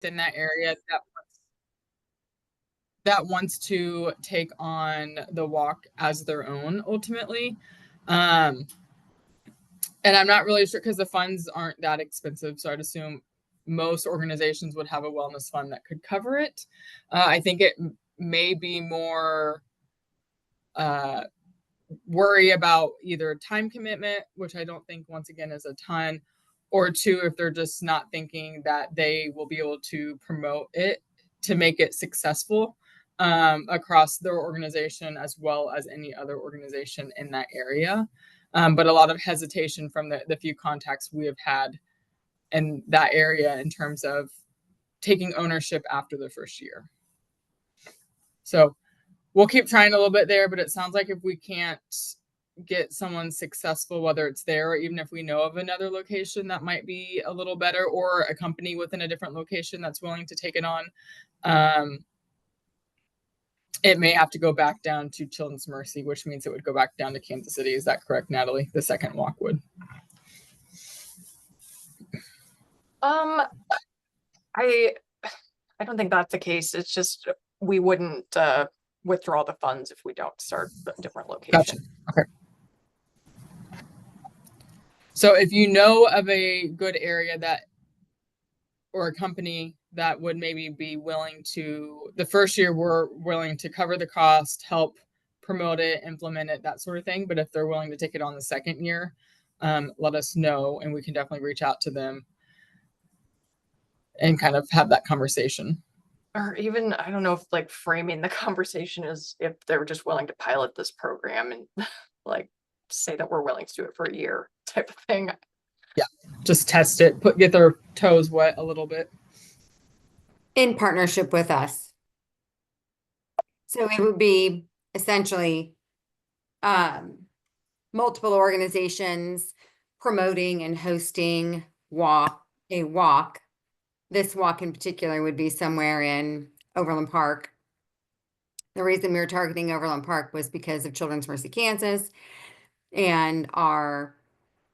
in that area that wants to take on the walk as their own ultimately. Um, and I'm not really sure because the funds aren't that expensive. So I'd assume most organizations would have a wellness fund that could cover it. I think it may be more uh, worry about either time commitment, which I don't think once again is a ton, or two, if they're just not thinking that they will be able to promote it to make it successful across their organization as well as any other organization in that area. But a lot of hesitation from the few contacts we have had in that area in terms of taking ownership after the first year. So we'll keep trying a little bit there, but it sounds like if we can't get someone successful, whether it's there or even if we know of another location that might be a little better, or a company within a different location that's willing to take it on, it may have to go back down to Children's Mercy, which means it would go back down to Kansas City. Is that correct, Natalie? The second walk would. I don't think that's the case. It's just we wouldn't withdraw the funds if we don't start a different location. Gotcha. Okay. So if you know of a good area that, or a company that would maybe be willing to, the first year we're willing to cover the cost, help promote it, implement it, that sort of thing. But if they're willing to take it on the second year, let us know and we can definitely reach out to them and kind of have that conversation. Or even, I don't know if like framing the conversation is if they're just willing to pilot this program and like say that we're willing to do it for a year type of thing. Yeah, just test it, get their toes wet a little bit. In partnership with us. So it would be essentially multiple organizations promoting and hosting a walk. This walk in particular would be somewhere in Overland Park. The reason we were targeting Overland Park was because of Children's Mercy Kansas and our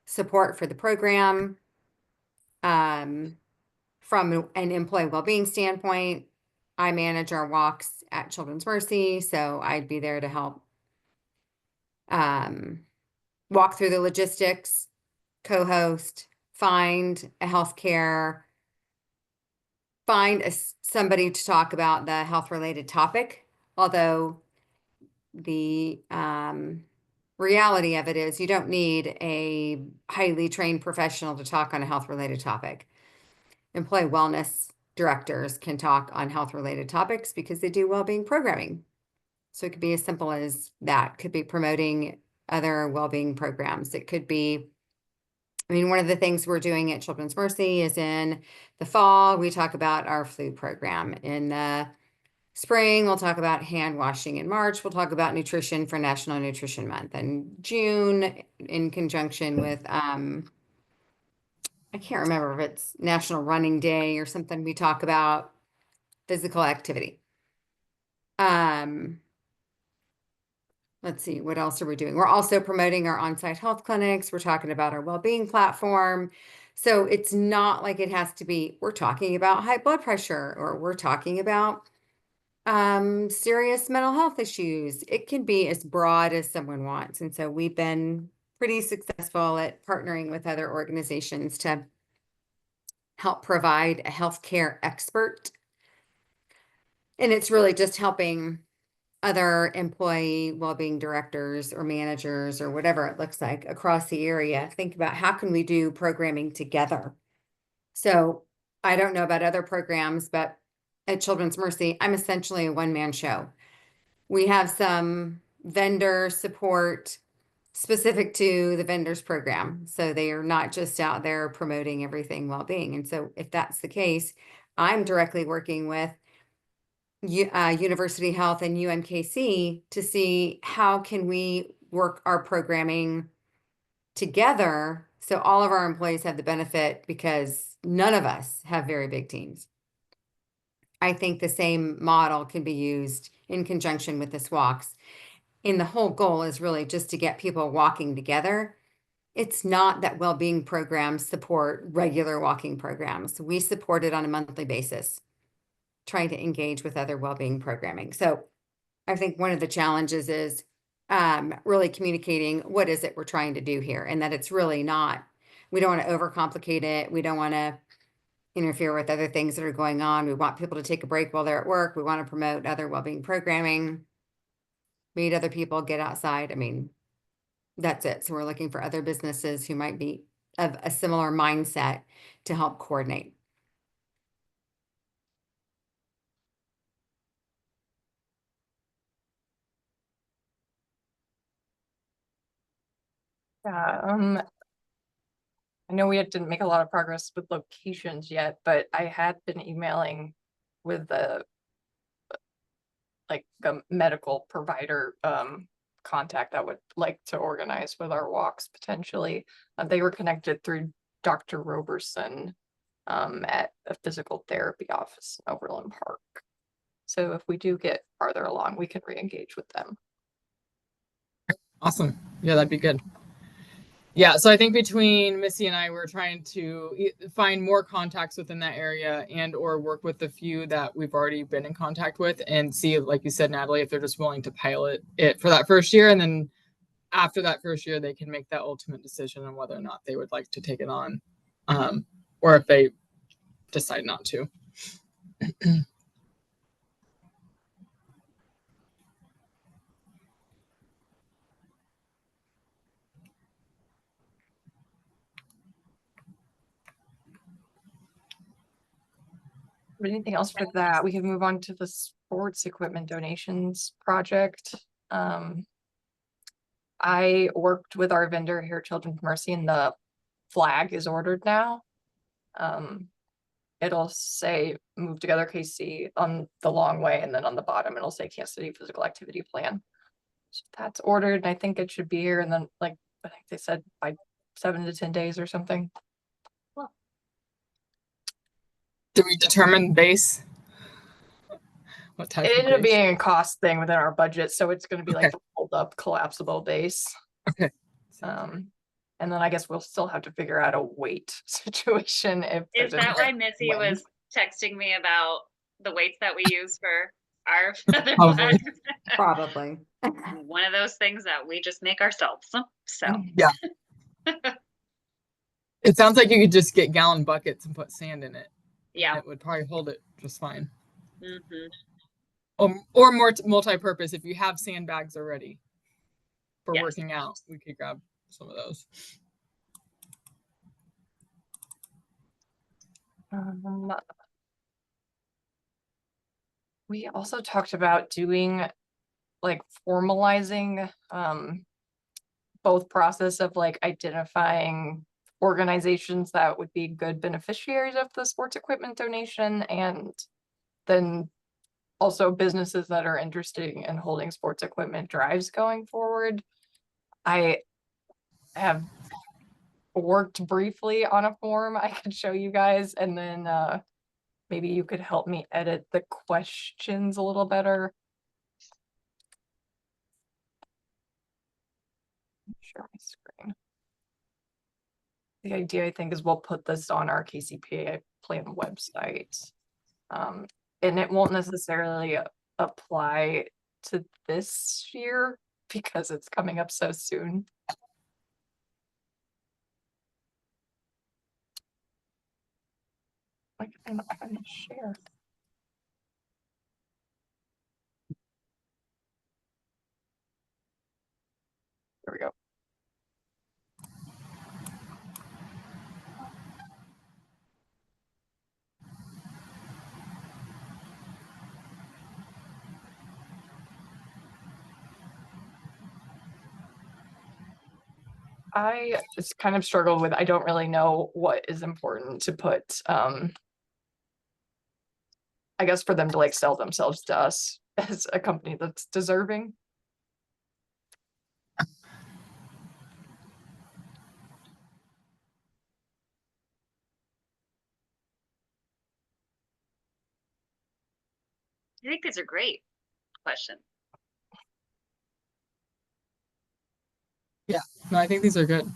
support for the program. From an employee well-being standpoint, I manage our walks at Children's Mercy, so I'd be there to help walk through the logistics, co-host, find somebody to talk about the health-related topic. Although the reality of it is you don't need a highly trained professional to talk on a health-related topic. Employee wellness directors can talk on health-related topics because they do well-being programming. So it could be as simple as that. Could be promoting other well-being programs. It could be, I mean, one of the things we're doing at Children's Mercy is in the fall, we talk about our flu program. In the spring, we'll talk about hand washing. In March, we'll talk about nutrition for National Nutrition Month. And June, in conjunction with, I can't remember if it's National Running Day or something, we talk about physical activity. Let's see, what else are we doing? We're also promoting our on-site health clinics. We're talking about our well-being platform. So it's not like it has to be, we're talking about high blood pressure or we're talking about serious mental health issues. It can be as broad as someone wants. And so we've been pretty successful at partnering with other organizations to help provide a healthcare expert. And it's really just helping other employee well-being directors or managers or whatever it looks like across the area think about how can we do programming together. So I don't know about other programs, but at Children's Mercy, I'm essentially a one-man show. We have some vendor support specific to the vendors program. So they are not just out there promoting everything well-being. And so if that's the case, I'm directly working with University Health and UMKC to see how can we work our programming together so all of our employees have the benefit, because none of us have very big teams. I think the same model can be used in conjunction with the walks. And the whole goal is really just to get people walking together it's not that well-being programs support regular walking programs. We support it on a monthly basis, trying to engage with other well-being programming. So I think one of the challenges is really communicating what is it we're trying to do here, and that it's really not, we don't want to overcomplicate it. We don't want to interfere with other things that are going on. We want people to take a break while they're at work. We want to promote other well-being programming, meet other people, get outside. I mean, that's it. So we're looking for other businesses who might be of a similar mindset to help coordinate. Yeah, I know didn't make a lot of progress with locations yet, but I had been emailing with the like a medical provider contact that would like to organize with our walks potentially. They were connected through Dr. Roberson at a physical therapy office in Overland Park. So if we do get farther along, we can re-engage with them. Awesome. Yeah, that'd be good. Yeah, so I think between Missy and I, we're trying to find more contacts within that area and or work with the few that we've already been in contact with and see, like you said, Natalie, if they're just willing to pilot it for that first year. And then after that first year, they can make that ultimate decision on whether or not they would like to take it on, or if they decide not to. Anything else for that? We can move on to the sports equipment donations project. I worked with our vendor here at Children's Mercy, and the flag is ordered now. It'll say Move Together KC on the long way, and then on the bottom it'll say Kansas City Physical Activity Plan. So that's ordered, and I think it should be here, and then I think they said by 7 to 10 days or something. Do we determine base? What type It of ended up base? being a cost thing within our budget, so it's gonna be like Okay. the fold up collapsible base. Okay. And then I guess we'll still have to figure out a weight situation if Is there's a that why Missy wind. was texting me about the weights that we use for our feather Probably. flags? Probably. One of those things that we just make ourselves. So Yeah. It sounds like you could just get gallon buckets and put sand in it. yeah. It would probably hold it just fine. Mm-hmm. Or more multi-purpose. If you have sandbags already for Yes. working out, we could grab some of those. We also talked about doing formalizing both process of identifying organizations that would be good beneficiaries of the sports equipment donation, and then also businesses that are interested in holding sports equipment drives going forward. I have worked briefly on a form I could show you guys, and then maybe you could help me edit the questions a little better. Share my screen. The idea, I think, is we'll put this on our KCPA plan website. And it won't necessarily apply to this year because it's coming up so soon. I'm not trying to share. There we go. I just kind of struggle with, I don't really know what is important to put, I guess for them to sell themselves to us as a company that's deserving. I think these are great questions. No, I think these are good.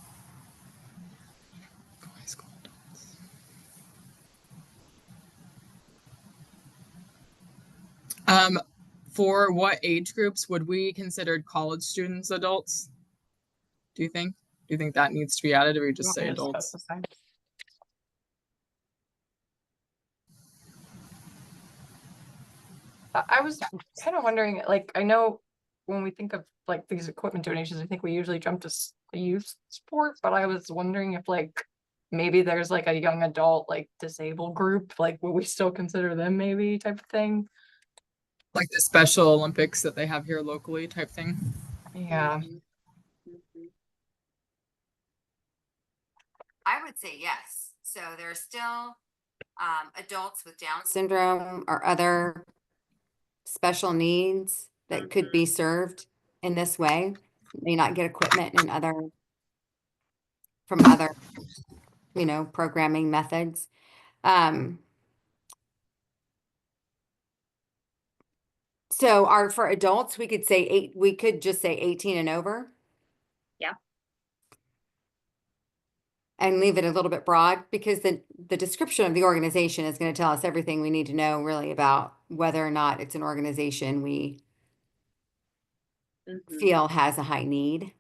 For what age groups would we consider college students adults? Do you think? Do you think that needs to be added, or we just Want say me to adults? specify? I was kind of wondering, like, I know when we think of like these equipment donations, I think we usually jump to youth sport, but I was wondering if like maybe there's like a young adult, like disabled group, like would we still consider them maybe type of thing? Like the Special Olympics that they have here locally type thing? Yeah. I would say yes. So there's still adults with Down syndrome or other special needs that could be served in this way. May not get equipment and from other, programming methods. So for adults, we could say we could just say 18 and over. Yeah. And leave it a little bit broad, because the description of the organization is going to tell us everything we need to know really about whether or not it's an organization we Mhm. feel has a high need.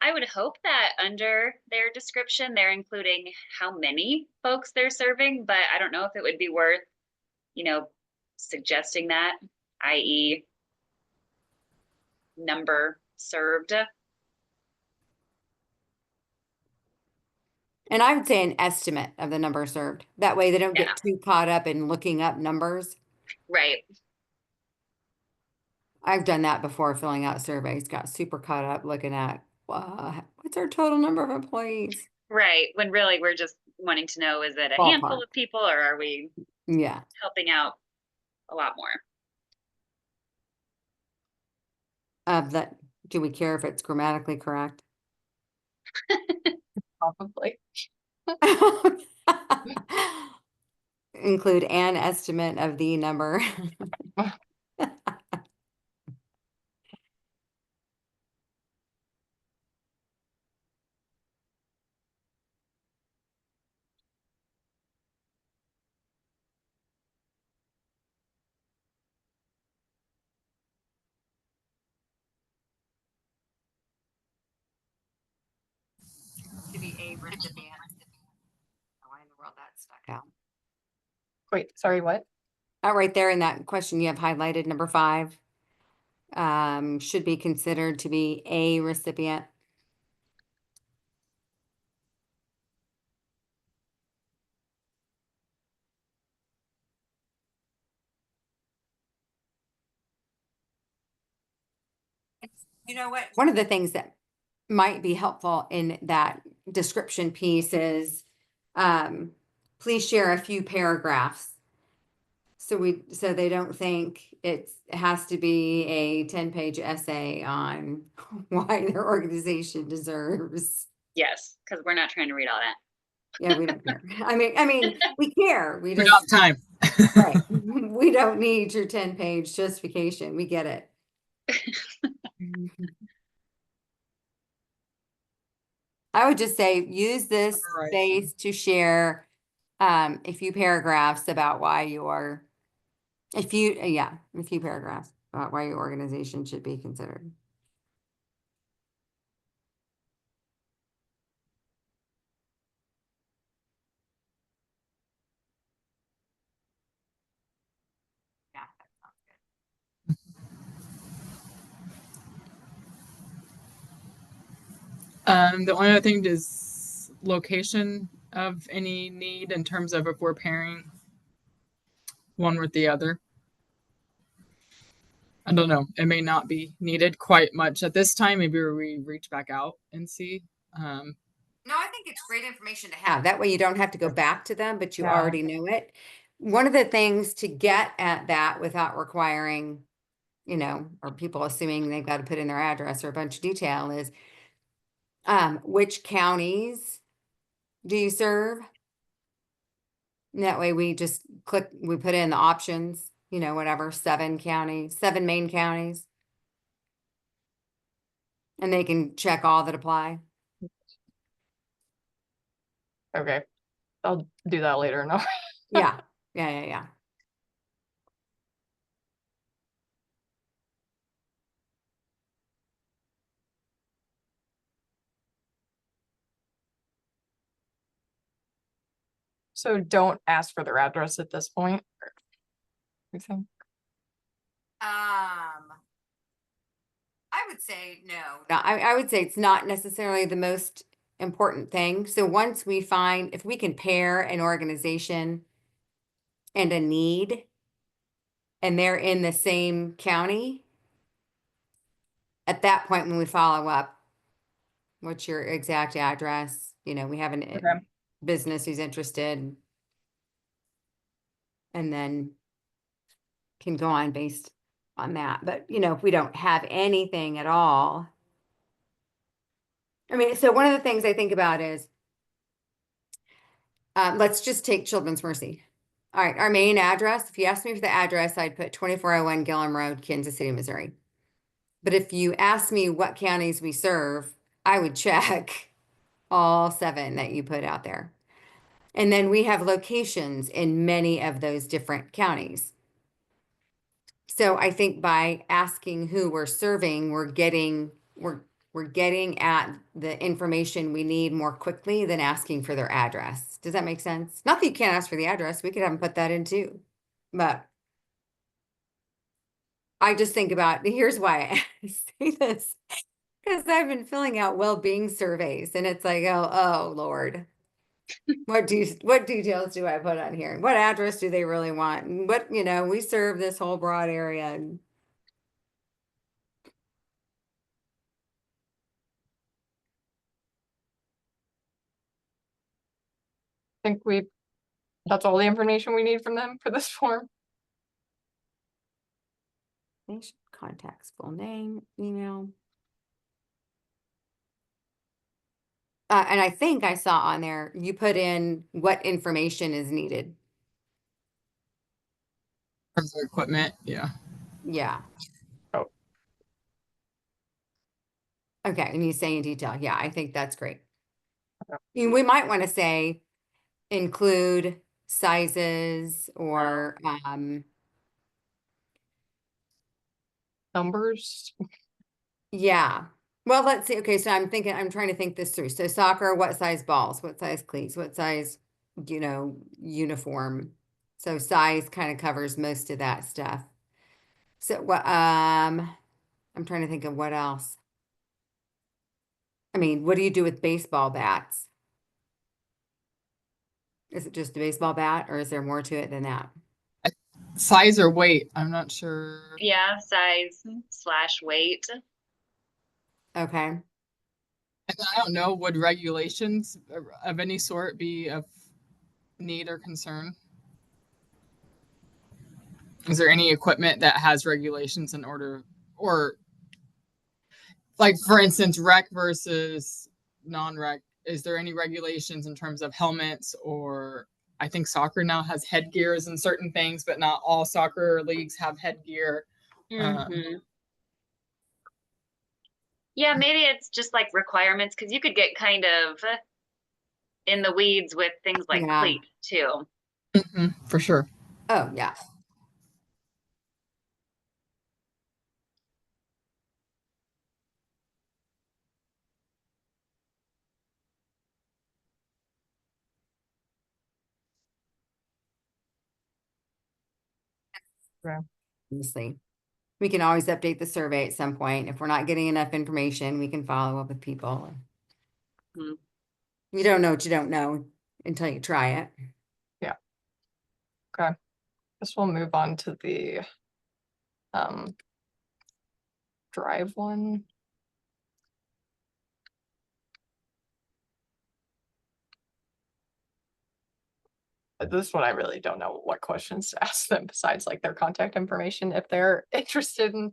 I would hope that under their description, they're including how many folks they're serving, but I don't know if it would be worth, suggesting that, i.e. number served. And I would say an estimate of the number served. That way they don't Yeah. get too caught up in looking up numbers. Right. I've done that before, filling out surveys, got super caught up looking at what's our total number of employees. Right. When really we're just wanting to know, is it a Ballpark. handful of people or are we Yeah. helping out a lot more? That, do we care if it's grammatically correct? Probably. Include an estimate of the number. To be a recipient. Why in the world that stuck out? Wait, sorry, what? Right there in that question you have highlighted, number 5, should be considered to be a recipient. You know what? One of the things that might be helpful in that description piece is, please share a few paragraphs. So they don't think it has to be a 10-page essay on why their organization deserves. Yes, because we're not trying to read all that. Yeah, we don't care. I mean, we care. We We don't just, have time. right. We don't need your 10-page justification. We get it. I would just say, use this Right. space to share a few paragraphs about why a few paragraphs about why your organization should be considered. Yeah, that sounds good. The only other thing is location of any need in terms of if we're pairing one with the other. I don't know. It may not be needed quite much at this time. Maybe we reach back out and see. No, I think it's great information to have. That way you don't have to go back to them, but you Yeah. already know it. One of the things to get at that without requiring, or people assuming they've got to put in their address or a bunch of detail is, which counties do you serve? And that way we just we put in the options, whatever, 7 main counties. And they can check all that apply. Okay. I'll do that later. No. Yeah. Yeah. So don't ask for their address at this point. You think? I would say no. No, I would say it's not necessarily the most important thing. So once we find, if we can pair an organization and a need, and they're in the same county, at that point, when we follow up, what's your exact address? You know, we have an Okay. business who's interested. And then can go on based on that. But, you know, if we don't have anything at all. I mean, so one of the things I think about is, let's just take Children's Mercy. All right, our main address, if you asked me for the address, I'd put 2401 Gillum Road, Kansas City, Missouri. But if you ask me what counties we serve, I would check all 7 that you put out there. And then we have locations in many of those different counties. So I think by asking who we're serving, we're getting at the information we need more quickly than asking for their address. Does that make sense? Not that you can't ask for the address. We could have them put that in too. But I just think about, here's why I say this. Because I've been filling out well-being surveys and it's like, oh Lord. What details do I put on here? What address do they really want? And what, you know, we serve this whole broad area. And Think that's all the information we need from them for this form. nation, contacts, full name, email. And I think I saw on there, you put in what information is needed. For the equipment, yeah. Yeah. Oh. Okay, and you say in detail. Yeah, I think that's great. Okay. We might want to say include sizes or Numbers. yeah. Well, let's see. Okay, so I'm trying to think this through. So soccer, what size balls, what size cleats, what size, you know, uniform. So size kind of covers most of that stuff. So what I'm trying to think of what else. I mean, what do you do with baseball bats? Is it just a baseball bat or is there more to it than that? Size or weight, I'm not sure. Yeah, size/weight. Okay. And I don't know, would regulations of any sort be of need or concern? Is there any equipment that has regulations in order, or like for instance, rec versus non-rec? Is there any regulations in terms of helmets, or I think soccer now has headgears and certain things, but not all soccer leagues have headgear. Mhm. Yeah, maybe it's just like requirements because you could get kind of in the weeds with things like Yeah. cleat too. For sure. Oh, yeah. Okay. Honestly, we can always update the survey at some point. If we're not getting enough information, we can follow up with people. Mhm. You don't know what you don't know until you try it. Guess we'll move on to the drive one. This one I really don't know what questions to ask them besides like their contact information if they're interested in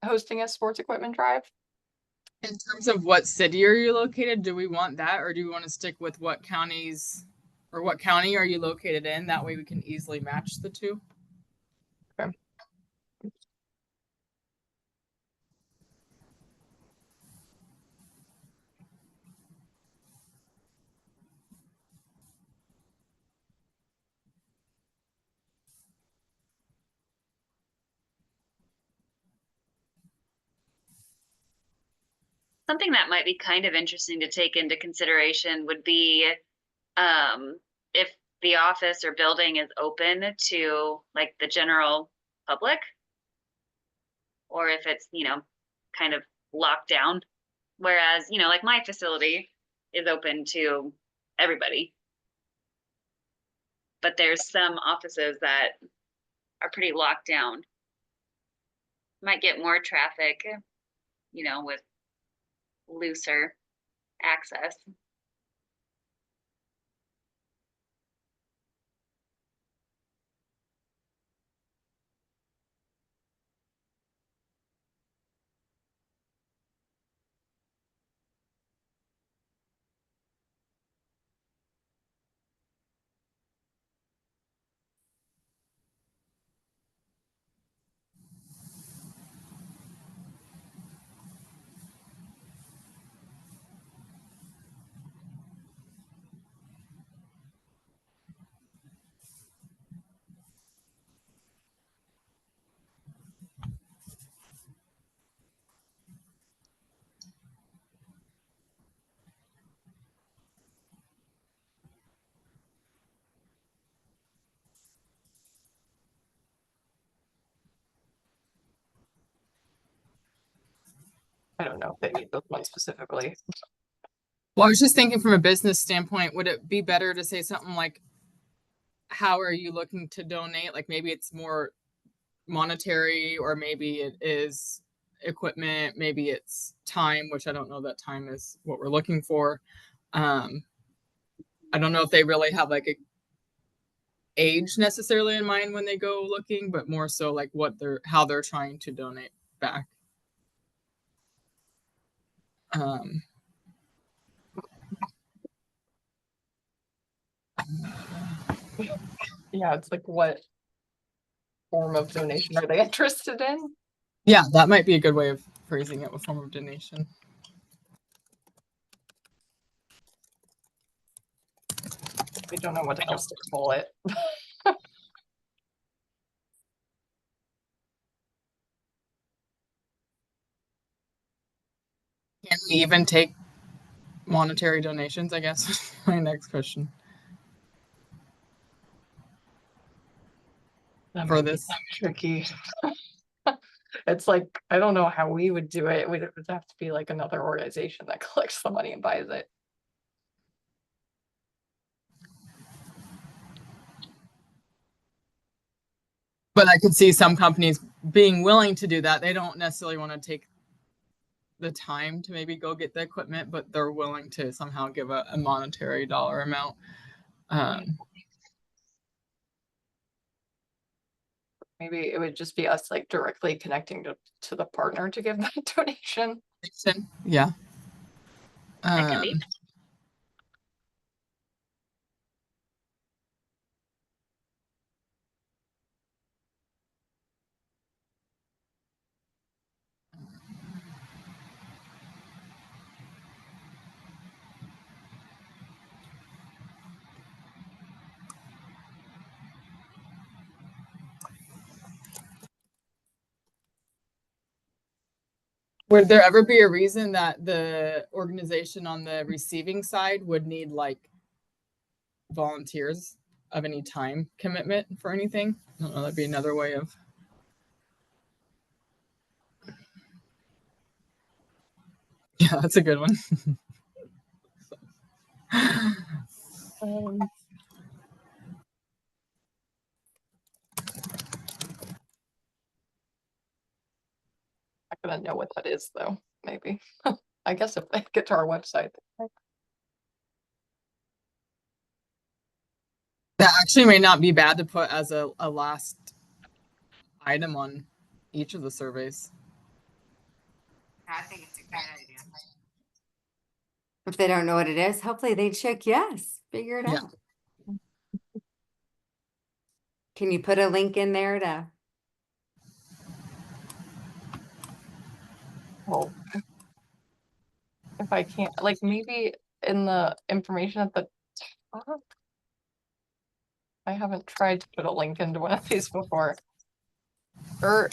hosting a sports equipment drive. In terms of what city are you located, do we want that, or do we want to stick with what counties or what county are you located in? That way we can easily match the two. Okay. Something that might be kind of interesting to take into consideration would be if the office or building is open to like the general public, or if it's, kind of locked down. Whereas, like my facility is open to everybody. But there's some offices that are pretty locked down. Might get more traffic, with looser access. I don't know if they need those ones specifically. Well, I was just thinking from a business standpoint, would it be better to say something like, how are you looking to donate? Like maybe it's more monetary, or maybe it is equipment, maybe it's time, which I don't know that time is what we're looking for. I don't know if they really have like a age necessarily in mind when they go looking, but more so like how they're trying to donate back. Yeah, it's like what form of donation are they interested in? Yeah, that might be a good way of phrasing it, with form of donation. We don't know what else to call it. Can we even take monetary donations, I guess, is my next question That for might be this. tricky. It's like, I don't know how we would do it. It would have to be like another organization that collects the money and buys it. But I could see some companies being willing to do that. They don't necessarily want to take the time to maybe go get the equipment, but they're willing to somehow give a monetary dollar amount. Maybe it would just be us like directly connecting to the partner to give that donation. Yeah. That can be. Would there ever be a reason that the organization on the receiving side would need like volunteers of any time commitment for anything? I don't know, that'd be another way of. Yeah, that's a good one. I'm not gonna know what that is though, maybe. I guess if they get to our website. That actually may not be bad to put as a last item on each of the surveys. I think it's a great idea. If they don't know what it is, hopefully they check yes, figure it Yeah. out. Can you put a link in there to? Well, if I can't, like maybe in the information at the top. I haven't tried to put a link into one of these before. Or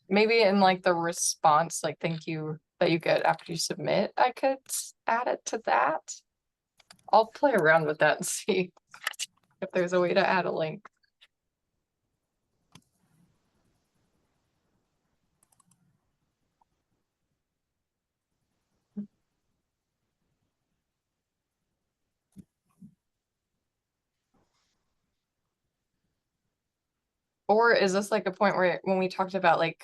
maybe in like the response, like thank you that you get after you submit, I could add it to that. I'll play around with that and see. if there's a way to add a link. Or is this like a point where when we talked about like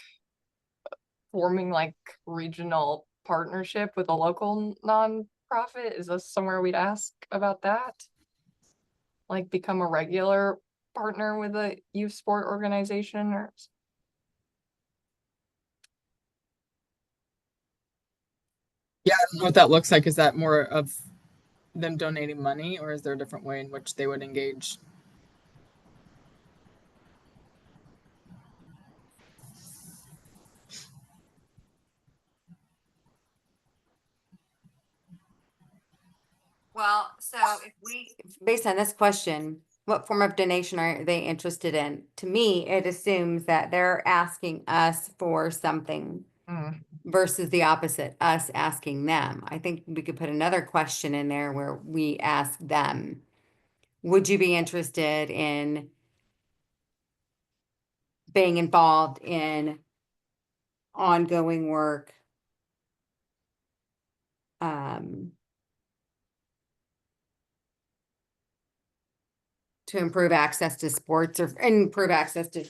forming like regional partnership with a local nonprofit, is this somewhere we'd ask about that? Like become a regular partner with a youth sport organization or? Yeah, I don't know what that looks like. Is that more of them donating money, or is there a different way in which they would engage? Well, so based on this question, what form of donation are they interested in? To me, it assumes that they're asking us for something versus the opposite, us asking them. I think we could put another question in there where we ask them, would you be interested in being involved in ongoing work? To improve access to sports or improve access to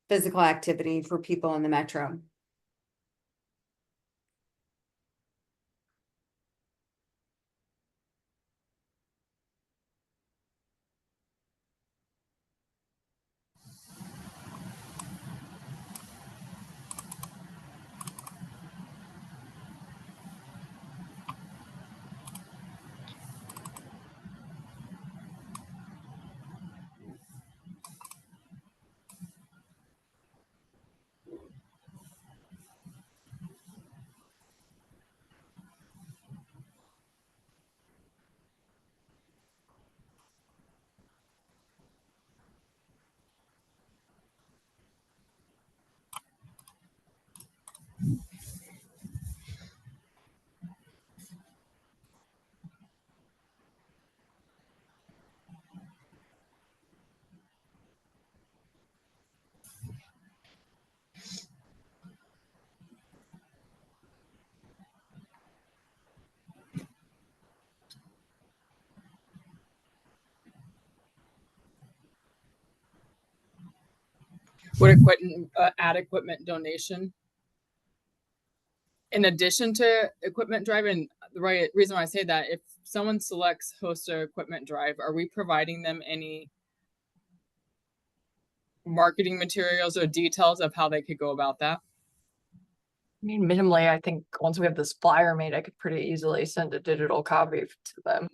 physical activity for people in the metro. Would equipment add equipment donation in addition to equipment drive? And the right reason why I say that, if someone selects host a equipment drive, are we providing them any marketing materials or details of how they could go about that? I mean, minimally, I think once we have this flyer made, I could pretty easily send a digital copy to them.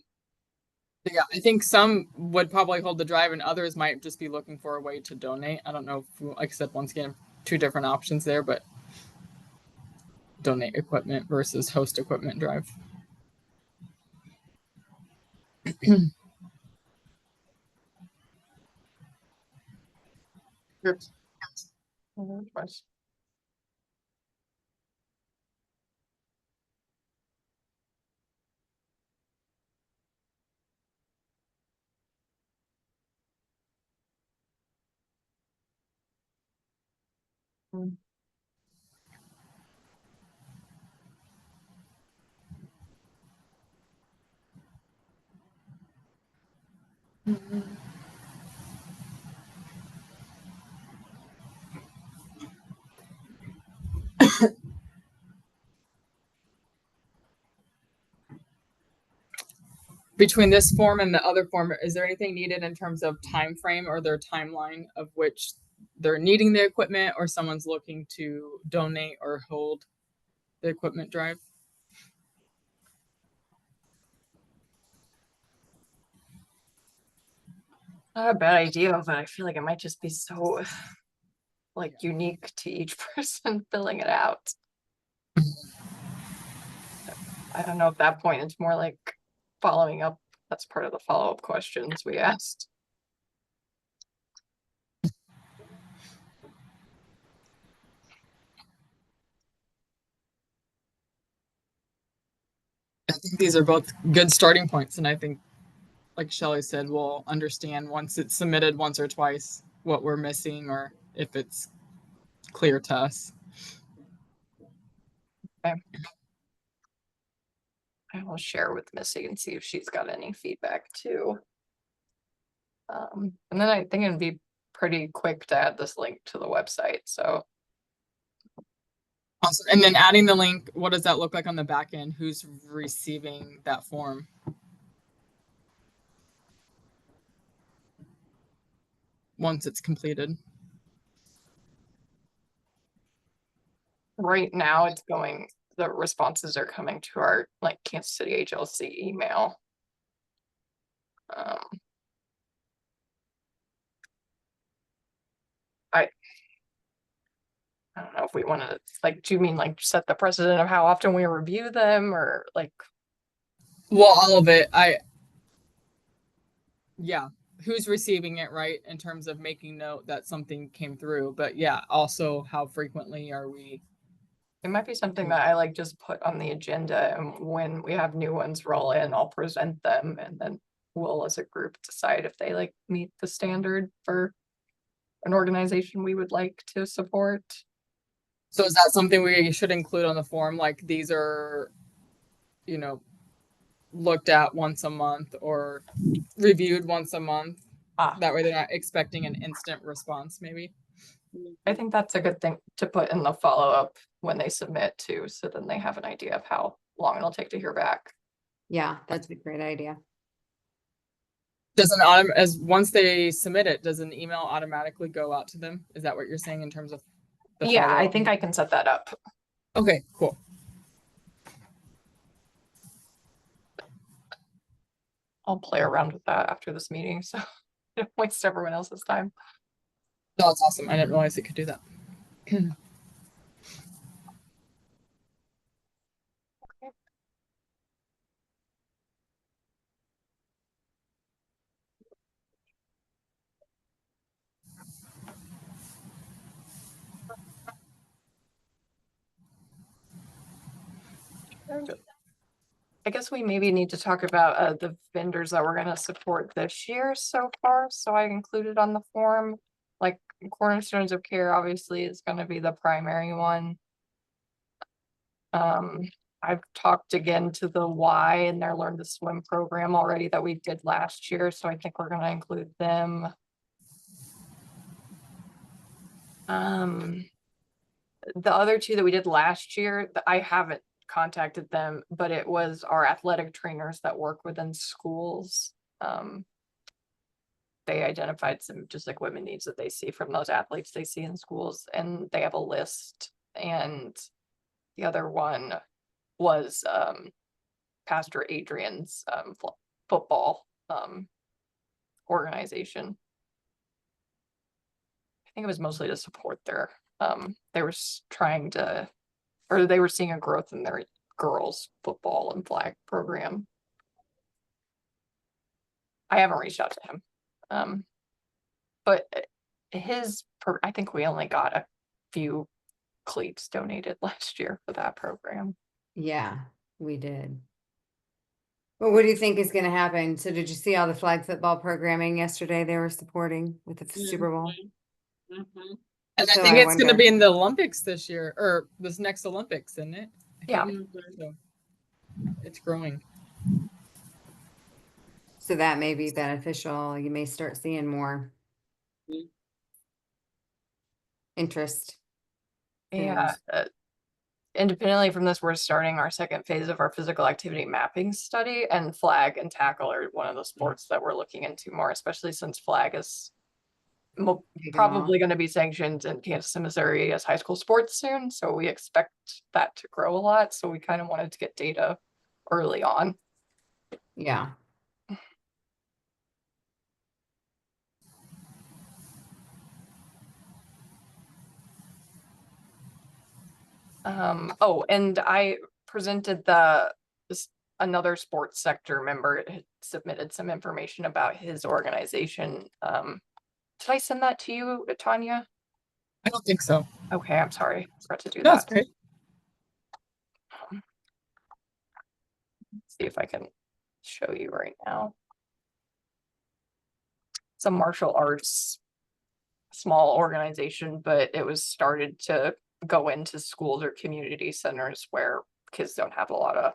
Yeah, I think some would probably hold the drive and others might just be looking for a way to donate. I don't know if, like I said, once again, two different options there, but donate equipment versus host equipment drive. Groups. Choice. Between this form and the other form, is there anything needed in terms of time frame or their timeline of which they're needing the equipment, or someone's looking to donate or hold the equipment drive? Not a bad idea, but I feel like it might just be so like unique to each person filling it out. I don't know, at that point, it's more like following up. That's part of the follow-up questions we asked. I think these are both good starting points, and I think like Shelley said, we'll understand once it's submitted once or twice what we're missing or if it's clear to us. I will share with Missy and see if she's got any feedback too. And then I think it'd be pretty quick to add this link to the website, so. Awesome. And then adding the link, what does that look like on the back end? Who's receiving that form? Once it's completed. Right now, it's going, the responses are coming to our like Kansas City HLC email. I don't know if we want to, like, do you mean like set the precedent of how often we review them or like, Well, all of it. Yeah. Who's receiving it, right? In terms of making note that something came through. But yeah, also how frequently are we? it might be something that I like just put on the agenda, and when we have new ones roll in, I'll present them and then we'll as a group decide if they like meet the standard for an organization we would like to support. So is that something we should include on the form? Like these are, looked at once a month or reviewed once a month. That way they're not expecting an instant response, maybe. I think that's a good thing to put in the follow-up when they submit too, so then they have an idea of how long it'll take to hear back. Yeah, that's a great idea. Does as once they submit it, does an email automatically go out to them? Is that what you're saying in terms of the Yeah, I follow-up? think I can set that up. Okay, cool. I'll play around with that after this meeting, so don't waste everyone else's time. No, that's awesome. I didn't realize it could do that. I guess we maybe need to talk about the vendors that we're gonna support this year so far, so I included on the form. Like Cornerstones of Care obviously is gonna be the primary one. I've talked again to the Y and their Learn to Swim program already that we did last year, so I think we're gonna include them. The other two that we did last year, I haven't contacted them, but it was our athletic trainers that work within schools. They identified some just equipment needs that they see from those athletes they see in schools, and they have a list. And the other one was Pastor Adrian's football organization. I think it was mostly to support their they were trying to, or they were seeing a growth in their girls football and flag program. I haven't reached out to him. But I think we only got a few cleats donated last year for that program. Yeah, we did. Well, what do you think is going to happen? So did you see all the flag football programming yesterday they were supporting with the Super Bowl? Mm-hmm. And So I think I it's going to wonder- be in the Olympics this year, or this next Olympics, isn't it? Yeah. So it's growing. So that may be beneficial. You may start seeing more interest. Who Yeah. Independently from this, we're starting our second phase of our physical activity mapping study, and flag and tackle are one of the sports that we're looking into more, especially since flag is probably going to be sanctioned in Kansas and Missouri as high school sports soon. So we expect that to grow a lot. So we kind of wanted to get data early on. Yeah. Oh, and I presented another sports sector member had submitted some information about his organization. Did I send that to you, Tanya? I don't think so. Okay, I'm sorry. I forgot to do That's that. great. See if I can show you right now. some martial arts small organization, but it was started to go into schools or community centers where kids don't have a lot of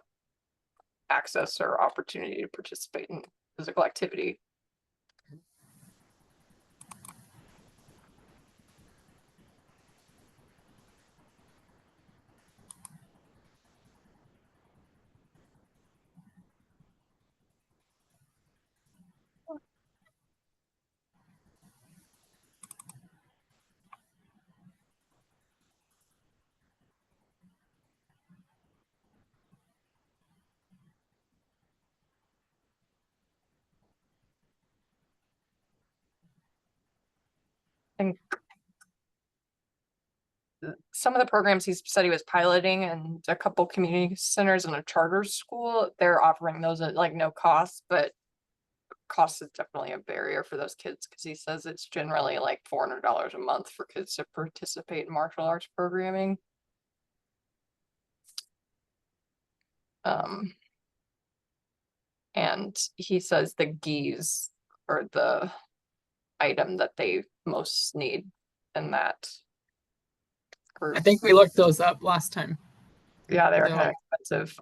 access or opportunity to participate in physical activity. And some of the programs he said he was piloting and a couple community centers and a charter school, they're offering those at like no cost, but cost is definitely a barrier for those kids because he says it's generally like $400 a month for kids to participate in martial arts programming. And he says the gis are the item that they most need in that group. I think we looked those up last time. Yeah, they're They're kind of like expensive.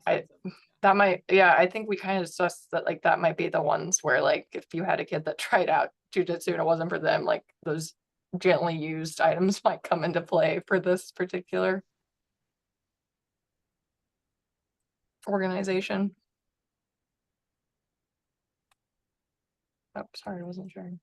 That might, yeah, I think we kind of discussed that like that might be the ones where like if you had a kid that tried out jujitsu and it wasn't for them, like those gently used items might come into play for this particular organization. Oh, sorry, I wasn't sure.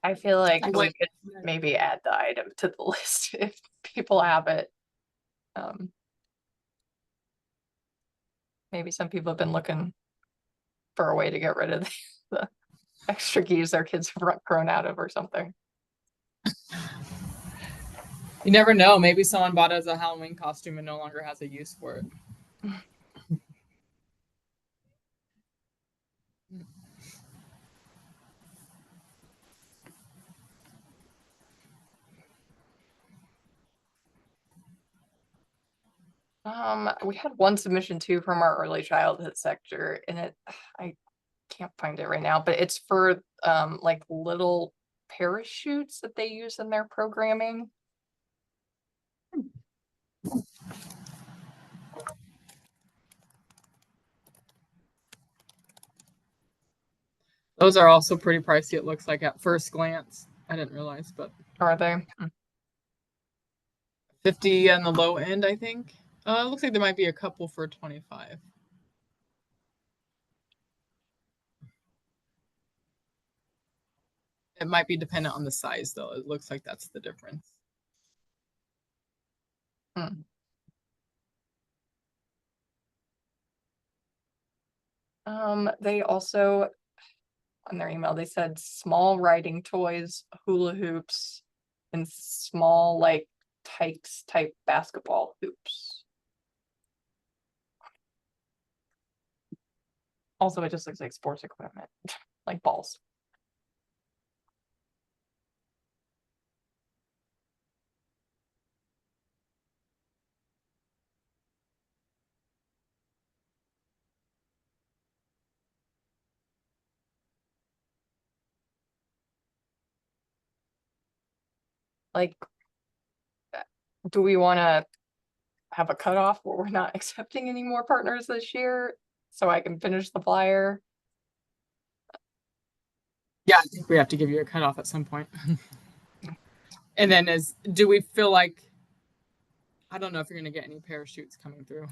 I feel like I'm we like- could maybe add the item to the list if people have it. Maybe some people have been looking for a way to get rid of the extra gis their kids have grown out of or something. You never know. Maybe someone bought it as a Halloween costume and no longer has a use for it. We had one submission too from our early childhood sector, and I can't find it right now, but it's for like little parachutes that they use in their programming. Those are also pretty pricey, it looks like at first glance. I didn't realize, but Are they? 50 on the low end, I think. It looks like there might be a couple for 25. It might be dependent on the size though. It looks like that's the difference. Hmm. They also, on their email, they said small riding toys, hula hoops, and small like Tykes type basketball hoops. Also, it just looks like sports equipment, like balls. Like, do we want to have a cutoff where we're not accepting any more partners this year so I can finish the flyer? Yeah, I think we have to give you a cutoff at some point. And then do we feel like, I don't know if you're gonna get any parachutes coming through.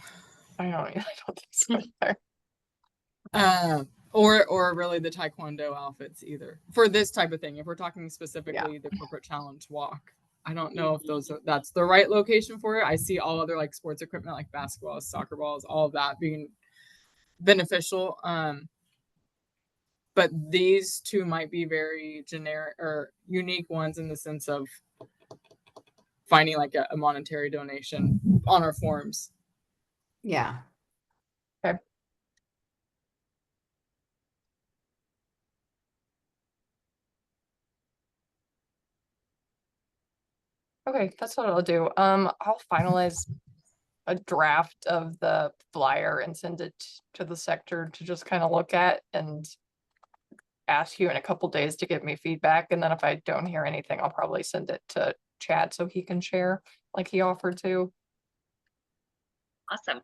I don't think so either. Or really the Taekwondo outfits either for this type of thing. If we're talking specifically the corporate challenge walk, I don't know if that's the right location for it. I see all other like sports equipment like basketballs, soccer balls, all of that being beneficial. But these two might be very generic or unique ones in the sense of finding like a monetary donation on our forms. Yeah. Okay, that's what I'll do. I'll finalize a draft of the flyer and send it to the sector to just kind of look at and ask you in a couple days to give me feedback. And then if I don't hear anything, I'll probably send it to Chad so he can share like he offered to. Awesome.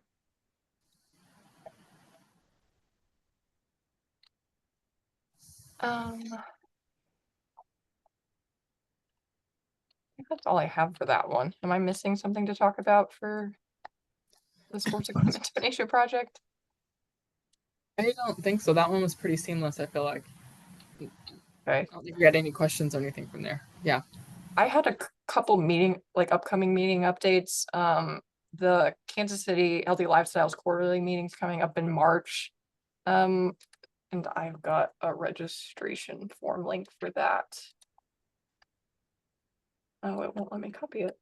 I think that's all I have for that one. Am I missing something to talk about for the sports equipment donation project? I don't think so. That one was pretty seamless, I feel like. Okay. I don't think we had any questions or anything from there. Yeah. I had a couple upcoming meeting updates. The Kansas City Healthy Lifestyles quarterly meetings coming up in March. And I've got a registration form link for that. Oh, it won't let me copy it.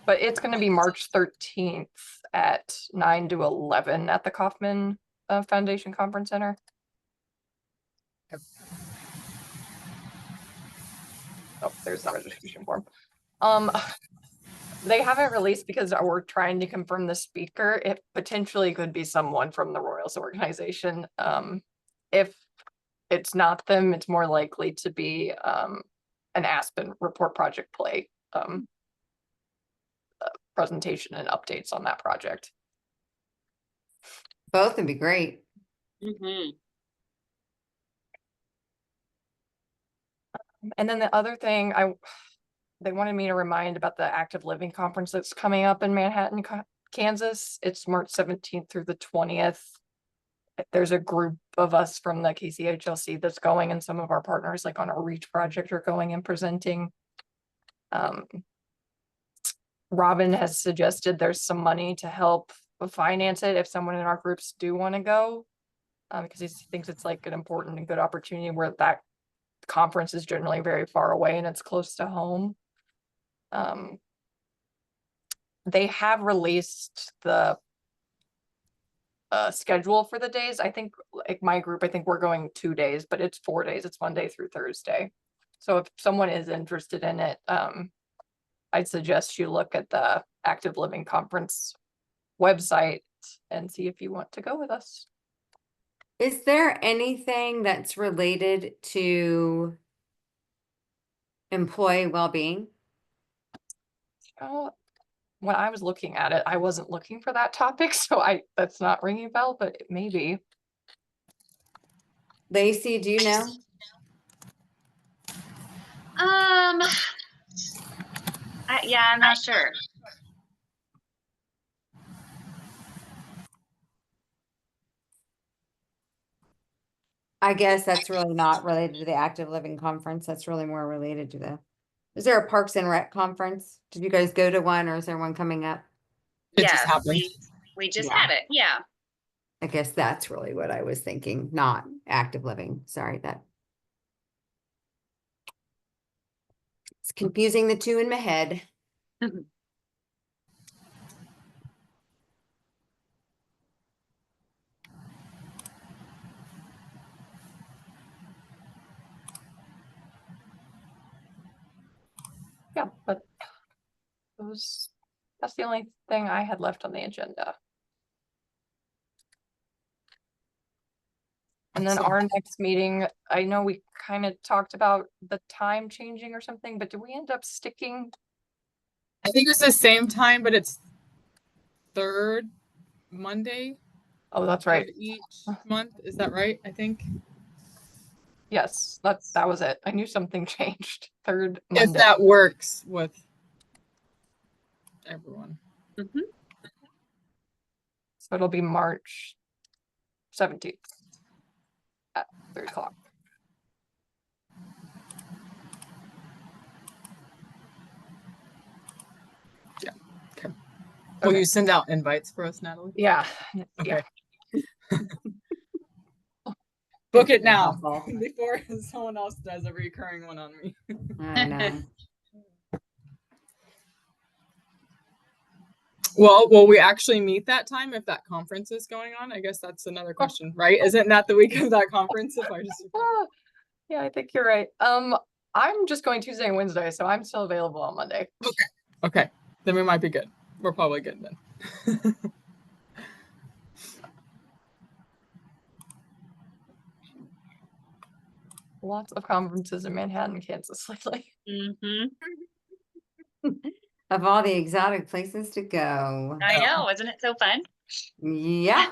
But it's going to be March 13th at 9 to 11 at the Kauffman Foundation Conference Center. Oh, there's the registration form. They haven't released because we're trying to confirm the speaker. It potentially could be someone from the Royals organization. If it's not them, it's more likely to be an Aspen Report Project Play presentation and updates on that project. Both would be great. Mm-hmm. And then the other thing they wanted me to remind about the Active Living Conference that's coming up in Manhattan, Kansas. It's March 17th through the 20th. There's a group of us from the KCHLC that's going, and some of our partners like on our REACH project are going and presenting. Robin has suggested there's some money to help finance it if someone in our groups do want to go, because he thinks it's like an important and good opportunity where that conference is generally very far away and it's close to home. They have released the schedule for the days. I think like my group, I think we're going 2 days, but it's 4 days. It's Monday through Thursday. So if someone is interested in it, I'd suggest you look at the Active Living Conference website and see if you want to go with us. Is there anything that's related to employee well-being? Oh, when I was looking at it, I wasn't looking for that topic, so that's not ringing a bell, but maybe. Lacey, do you know? Yeah, I'm not sure. I guess that's really not related to the Active Living Conference. That's really more related to is there a Parks and Rec conference? Did you guys go to one, or is there one coming up? It Yes, just happened. we just Yeah. had it. Yeah. I guess that's really what I was thinking, not Active Living. Sorry, it's confusing the two in my head. Yeah, but that's the only thing I had left on the agenda. And then Excellent. our next meeting, I know we kind of talked about the time changing or something, but did we end up sticking? I think it's the same time, but it's third Monday Oh, that's of right. each month. Is that right? I think. Yes, that was it. I knew something changed. Third If Monday. that works with everyone. Mm-hmm. So it'll be March 17th at 3 o'clock. Will Okay. you send out invites for us, Natalie? Yeah. Okay. Yeah. Book it now Helpful. before someone else does a recurring one on me. I know. Well, will we actually meet that time if that conference is going on? I guess that's another question, right? Isn't that the week of that conference? If I just Ah, yeah, I think you're right. I'm just going Tuesday and Wednesday, so I'm still available on Monday. okay, then we might be good. We're probably good then. Lots of conferences in Manhattan, Kansas lately. Hmm. Of all the exotic places to go. I know, isn't it so fun? Yeah.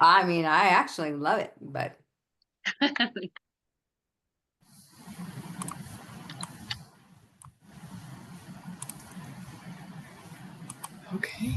I mean, I actually love it, but Okay.